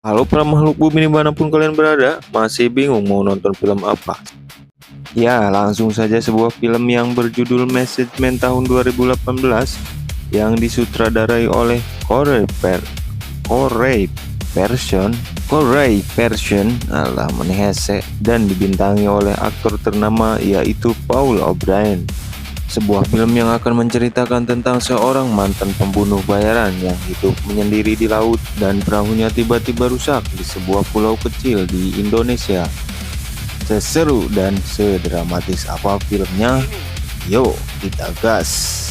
Halo para makhluk bumi dimanapun kalian berada, masih bingung mau nonton film apa? Ya, langsung saja sebuah film yang berjudul Message Man tahun 2018 yang disutradarai oleh Corey Person, alah menehese, dan dibintangi oleh aktor ternama yaitu Paul O'Brien. Sebuah film yang akan menceritakan tentang seorang mantan pembunuh bayaran yang hidup menyendiri di laut dan perahunya tiba-tiba rusak di sebuah pulau kecil di Indonesia. Seseru dan sedramatis apa filmnya? Yuk kita gas!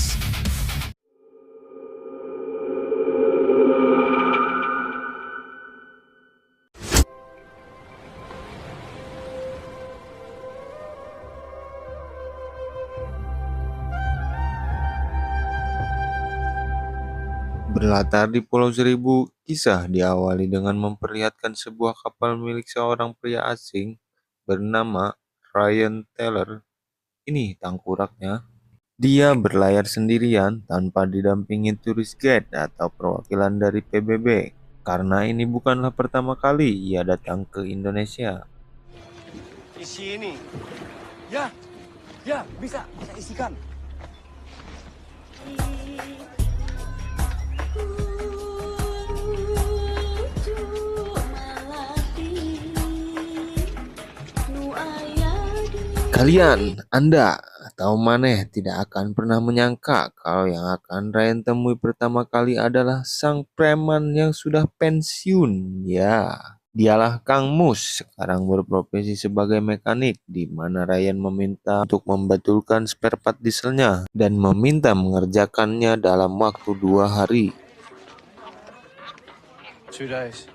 Berlatar di Pulau Seribu, kisah diawali dengan memperlihatkan sebuah kapal milik seorang pria asing bernama Ryan Taylor. Ini tangkuraknya. Dia berlayar sendirian tanpa didampingi turis guide atau perwakilan dari PBB, karena ini bukanlah pertama kali ia datang ke Indonesia. Isi ini. Ya, bisa isikan. Kalian, Anda, atau maneh tidak akan pernah menyangka kalau yang akan Ryan temui pertama kali adalah sang preman yang sudah pensiun. Ya, dialah Kang Mus, sekarang berprofesi sebagai mekanik, di mana Ryan meminta untuk membetulkan spare part dieselnya dan meminta mengerjakannya dalam waktu 2 hari. 2 days.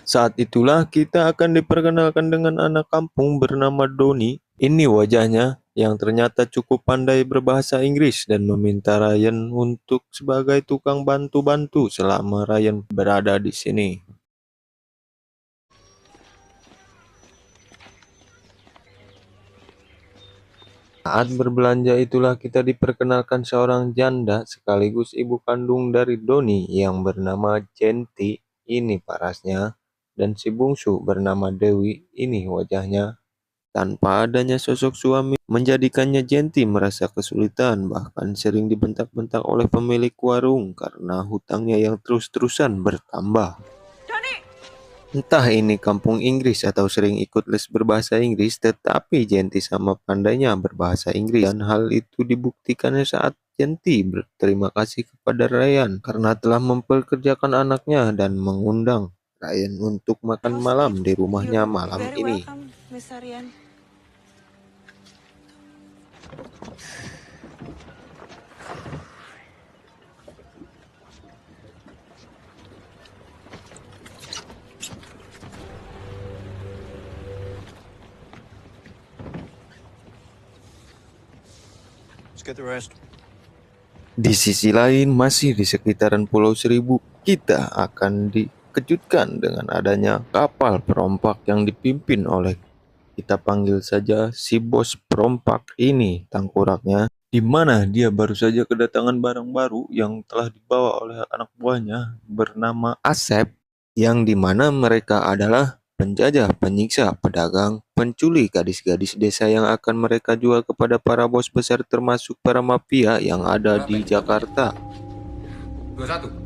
Saat itulah kita akan diperkenalkan dengan anak kampung bernama Doni. Ini wajahnya yang ternyata cukup pandai berbahasa Inggris dan meminta Ryan untuk sebagai tukang bantu-bantu selama Ryan berada di sini. Saat berbelanja itulah kita diperkenalkan seorang janda sekaligus ibu kandung dari Doni yang bernama Genti. Ini parasnya. Dan si bungsu bernama Dewi. Ini wajahnya. Tanpa adanya sosok suami menjadikannya Genti merasa kesulitan, bahkan sering dibentak-bentak oleh pemilik warung karena hutangnya yang terus-terusan bertambah. Entah ini kampung Inggris atau sering ikut les berbahasa Inggris, tetapi Genti sama pandainya berbahasa Inggris, dan hal itu dibuktikannya saat Genti berterima kasih kepada Ryan karena telah mempekerjakan anaknya dan mengundang Ryan untuk makan malam di rumahnya malam ini. Let's get the rest. Di sisi lain, masih di sekitaran Pulau Seribu, kita akan dikejutkan dengan adanya kapal perompak yang dipimpin oleh, kita panggil saja si bos perompak ini tangkuraknya, di mana dia baru saja kedatangan barang baru yang telah dibawa oleh anak buahnya bernama Asep, yang dimana mereka adalah penjajah, penyiksa, pedagang, penculik gadis-gadis desa yang akan mereka jual kepada para bos besar termasuk para mafia yang ada di Jakarta. 21.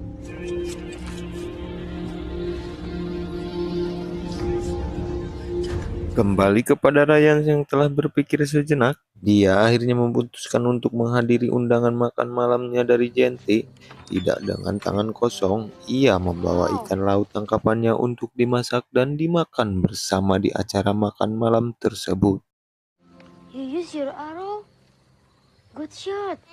Kembali kepada Ryan yang telah berpikir sejenak, dia akhirnya memutuskan untuk menghadiri undangan makan malamnya dari Genti. Tidak dengan tangan kosong, ia membawa ikan laut tangkapannya untuk dimasak dan dimakan bersama di acara makan malam tersebut. You use your arrow. Good shot.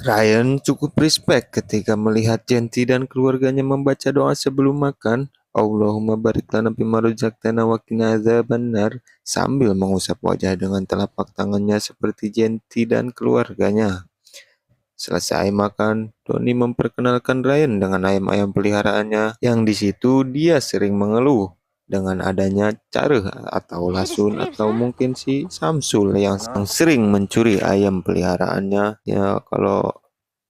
Ryan cukup respect ketika melihat Genti dan keluarganya membaca doa sebelum makan. Allahumma barik lana fima razaqtana wa qina adzabannar, sambil mengusap wajah dengan telapak tangannya seperti Genti dan keluarganya. Selesai makan, Doni memperkenalkan Ryan dengan ayam-ayam peliharaannya yang di situ dia sering mengeluh dengan adanya Careh atau Lasun atau mungkin si Samsul yang sering mencuri ayam peliharaannya. Ya kalau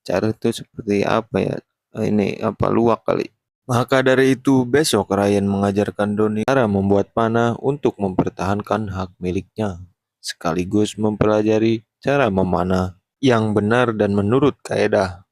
Careh itu seperti apa ya? ini apa luwak kali. Maka dari itu, besok Ryan mengajarkan Donnie cara membuat panah untuk mempertahankan hak miliknya, sekaligus mempelajari cara memanah yang benar dan menurut kaedah.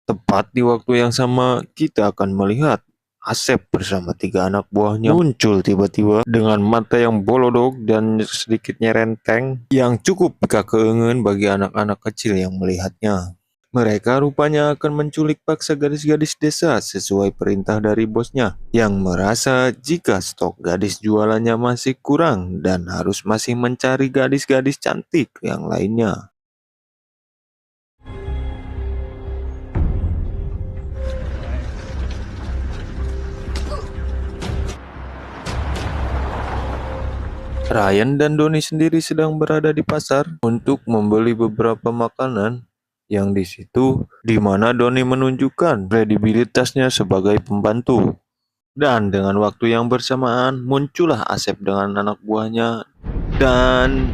Tepat di waktu yang sama, kita akan melihat Asep bersama 3 anak buahnya muncul tiba-tiba dengan mata yang bolodok dan sedikit nyerenteng yang cukup kekeengan bagi anak-anak kecil yang melihatnya. Mereka rupanya akan menculik paksa gadis-gadis desa sesuai perintah dari bosnya yang merasa jika stok gadis jualannya masih kurang dan harus masih mencari gadis-gadis cantik yang lainnya. Ryan dan Donnie sendiri sedang berada di pasar untuk membeli beberapa makanan yang di mana Donnie menunjukkan kredibilitasnya sebagai pembantu. Dan dengan waktu yang bersamaan muncullah Asep dengan anak buahnya dan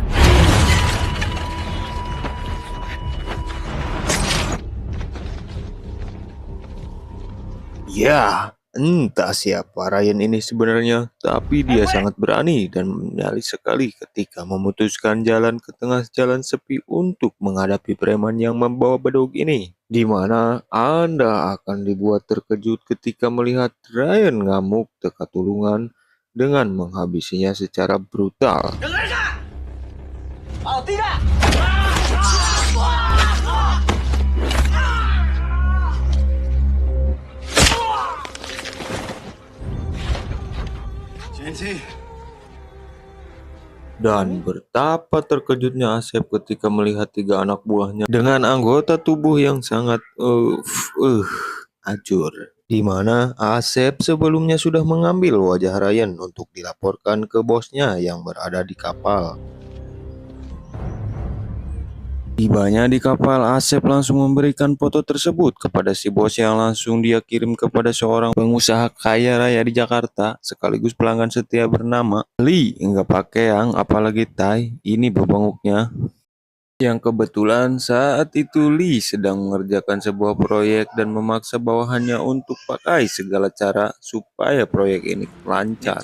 ya, entah siapa Ryan ini sebenarnya, tapi dia sangat berani dan nyali sekali ketika memutuskan jalan ke tengah jalan sepi untuk menghadapi preman yang membawa bedug ini. Di mana Anda akan dibuat terkejut ketika melihat Ryan ngamuk teka tulungan dengan menghabisinya secara brutal. JNT. Dan betapa terkejutnya Asep ketika melihat 3 anak buahnya dengan anggota tubuh yang sangat hancur. Di mana Asep sebelumnya sudah mengambil wajah Ryan untuk dilaporkan ke bosnya yang berada di kapal. Tibanya di kapal, Asep langsung memberikan foto tersebut kepada si bos yang langsung dia kirim kepada seorang pengusaha kaya raya di Jakarta sekaligus pelanggan setia bernama Lee. Enggak pakai yang apalagi tai, ini bebenguknya. Yang kebetulan saat itu Lee sedang mengerjakan sebuah proyek dan memaksa bawahannya untuk pakai segala cara supaya proyek ini lancar.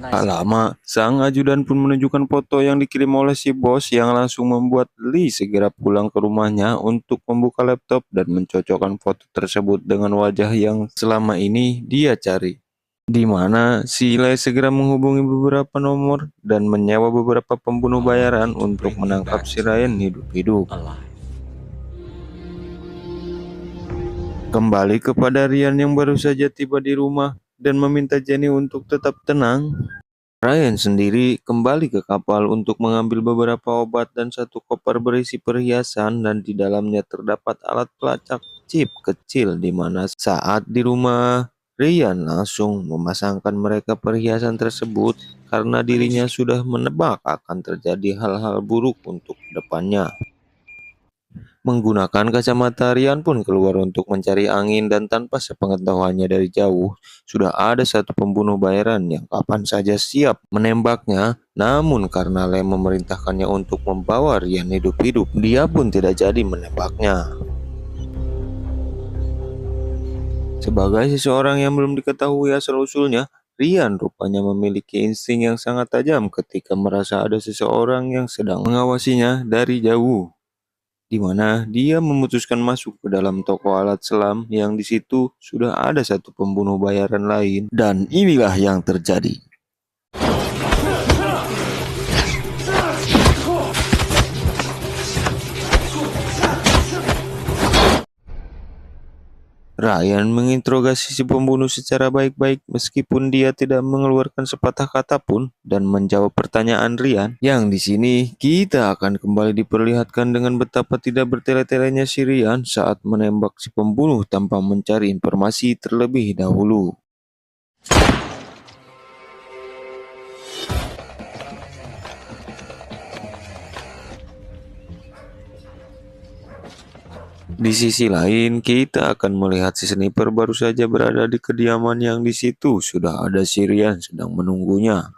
Tak lama, sang ajudan pun menunjukkan foto yang dikirim oleh si bos yang langsung membuat Lee segera pulang ke rumahnya untuk membuka laptop dan mencocokkan foto tersebut dengan wajah yang selama ini dia cari. Di mana si Lee segera menghubungi beberapa nomor dan menyewa beberapa pembunuh bayaran untuk menangkap si Ryan hidup-hidup. Kembali kepada Ryan yang baru saja tiba di rumah dan meminta Jenny untuk tetap tenang. Ryan sendiri kembali ke kapal untuk mengambil beberapa obat dan satu koper berisi perhiasan dan di dalamnya terdapat alat pelacak chip kecil di mana saat di rumah Ryan langsung memasangkan mereka perhiasan tersebut karena dirinya sudah menebak akan terjadi hal-hal buruk untuk depannya. Menggunakan kacamata, Ryan pun keluar untuk mencari angin dan tanpa sepengetahuannya dari jauh, sudah ada satu pembunuh bayaran yang kapan saja siap menembaknya. Namun karena Lem memerintahkannya untuk membawa Ryan hidup-hidup, dia pun tidak jadi menembaknya. Sebagai seseorang yang belum diketahui asal-usulnya, Ryan rupanya memiliki insting yang sangat tajam ketika merasa ada seseorang yang sedang mengawasinya dari jauh, di mana dia memutuskan masuk ke dalam toko alat selam yang di situ sudah ada satu pembunuh bayaran lain, dan inilah yang terjadi. Ryan menginterogasi si pembunuh secara baik-baik meskipun dia tidak mengeluarkan sepatah kata pun dan menjawab pertanyaan Ryan. Yang di sini kita akan kembali diperlihatkan dengan betapa tidak bertele-telenya si Ryan saat menembak si pembunuh tanpa mencari informasi terlebih dahulu. Di sisi lain, kita akan melihat si sniper baru saja berada di kediaman yang di situ sudah ada si Ryan sedang menunggunya.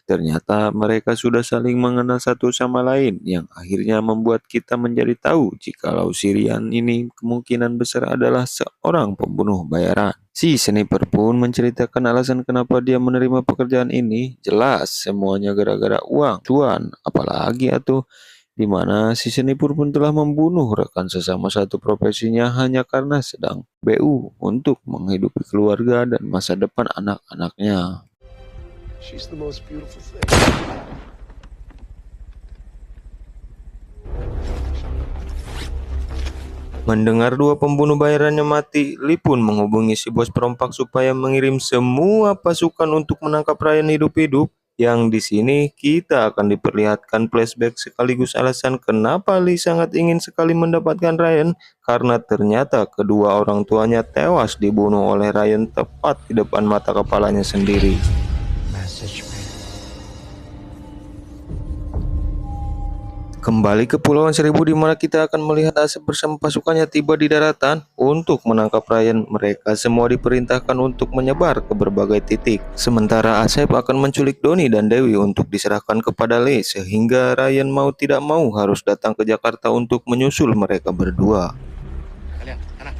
Ternyata mereka sudah saling mengenal satu sama lain yang akhirnya membuat kita menjadi tahu jikalau si Ryan ini kemungkinan besar adalah seorang pembunuh bayaran. Si sniper pun menceritakan alasan kenapa dia menerima pekerjaan ini. Jelas semuanya gara-gara uang, cuan, apalagi atuh di mana si seniper pun telah membunuh rekan sesama satu profesinya hanya karena sedang BU untuk menghidupi keluarga dan masa depan anak-anaknya. She's the most beautiful thing. Mendengar dua pembunuh bayarannya mati, Lee pun menghubungi si bos perompak supaya mengirim semua pasukan untuk menangkap Ryan hidup-hidup. Yang di sini kita akan diperlihatkan flashback sekaligus alasan kenapa Lee sangat ingin sekali mendapatkan Ryan, karena ternyata kedua orang tuanya tewas dibunuh oleh Ryan tepat di depan mata kepalanya sendiri. Message me. Kembali ke Pulauan Seribu di mana kita akan melihat Asep bersama pasukannya tiba di daratan untuk menangkap Ryan. Mereka semua diperintahkan untuk menyebar ke berbagai titik. Sementara Asep akan menculik Doni dan Dewi untuk diserahkan kepada Lee sehingga Ryan mau tidak mau harus datang ke Jakarta untuk menyusul mereka berdua. Kalian, kanan.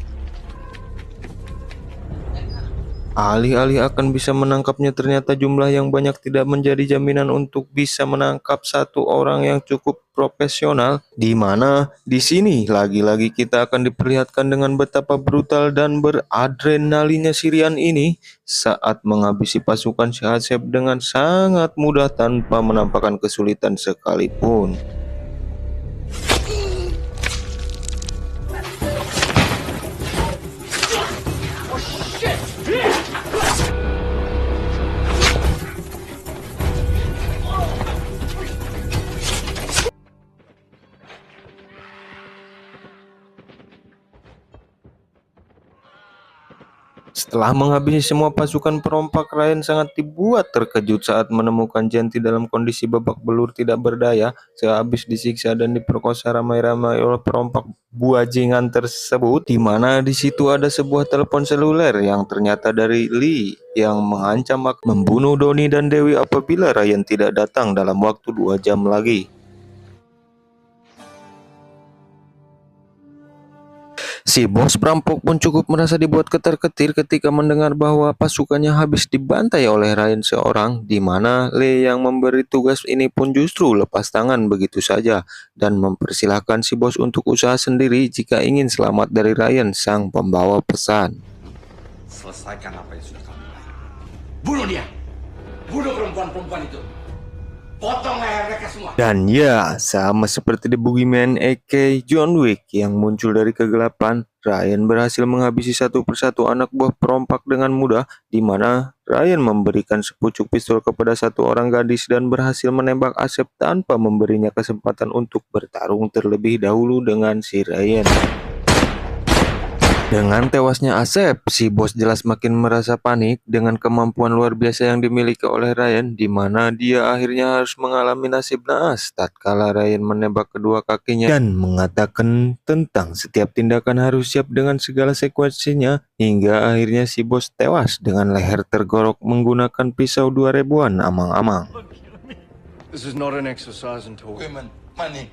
Alih-alih akan bisa menangkapnya, ternyata jumlah yang banyak tidak menjadi jaminan untuk bisa menangkap satu orang yang cukup profesional. Di mana di sini lagi-lagi kita akan diperlihatkan dengan betapa brutal dan beradrenalinnya Sirian ini saat menghabisi pasukan si Asep dengan sangat mudah tanpa menampakkan kesulitan sekalipun. Setelah menghabisi semua pasukan perompak, Ryan sangat dibuat terkejut saat menemukan Janti dalam kondisi babak belur tidak berdaya sehabis disiksa dan diperkosa ramai-ramai oleh perompak buajingan tersebut, di mana di situ ada sebuah telepon seluler yang ternyata dari Lee yang mengancam akan membunuh Doni dan Dewi apabila Ryan tidak datang dalam waktu 2 jam lagi. Si bos perampok pun cukup merasa dibuat ketar-ketir ketika mendengar bahwa pasukannya habis dibantai oleh Ryan seorang, di mana Lee yang memberi tugas ini pun justru lepas tangan begitu saja dan mempersilahkan si bos untuk usaha sendiri jika ingin selamat dari Ryan sang pembawa pesan. Selesaikan apa yang sudah kamu mulai. Bunuh dia. Bunuh perempuan-perempuan itu. Potong leher mereka semua. Dan ya, sama seperti The Boogeyman aka John Wick yang muncul dari kegelapan, Ryan berhasil menghabisi satu persatu anak buah perompak dengan mudah, di mana Ryan memberikan sepucuk pistol kepada satu orang gadis dan berhasil menembak Asep tanpa memberinya kesempatan untuk bertarung terlebih dahulu dengan si Ryan. Dengan tewasnya Asep, si bos jelas makin merasa panik dengan kemampuan luar biasa yang dimiliki oleh Ryan, di mana dia akhirnya harus mengalami nasib naas tatkala Ryan menembak kedua kakinya dan mengatakan tentang setiap tindakan harus siap dengan segala sekuensinya, hingga akhirnya si bos tewas dengan leher tergorok menggunakan pisau 2000-an amang-amang. This is not an exercise in talk. Women, money,